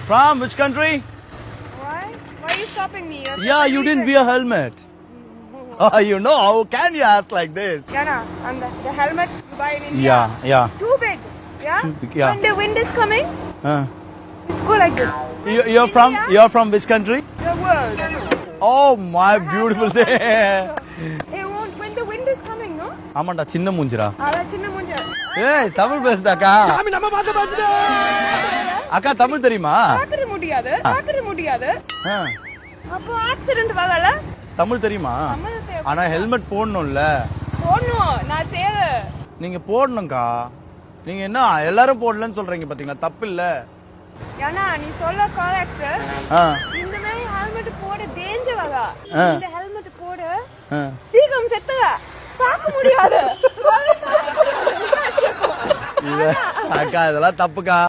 From which country? Why? Why are you stopping me? Yeah, you didn't wear helmet. Oh, you know, how can you ask like this? Yana, and the helmet you buy in India. Yeah. Too big. Yeah? Too big, yeah. When the wind is coming, Uh, it's go like this. you're from which country? The world. Oh, my beautiful day. Hey, when the wind is coming, no? ஆமாண்டா சின்ன மூஞ்சிரா. Ala chinna munja. ஏய் தமிழ் பேசுதாக்கா. அக்கா தமிழ் தெரியுமா? பார்க்கறது முடியாது. ஆ, அப்போ accident வாங்கல. தமிழ் தெரியுமா? ஆனா ஹெல்மெட் போடணும்ல. போடணும். நான் தேவை. நீங்க போடணும்க்கா. நீங்க என்ன எல்லாரும் போடலன்னு சொல்றீங்க பாத்தீங்களா? தப்பு இல்ல. ஏன்னா நீ சொல்ல கரெக்ட். இந்த மாதிரி ஹெல்மெட் போட டேஞ்சர் வாங்க. இந்த ஹெல்மெட் போட சீக்கிரம் செத்துவ. பார்க்க முடியாது. அக்கா இதெல்லாம் தப்புக்கா.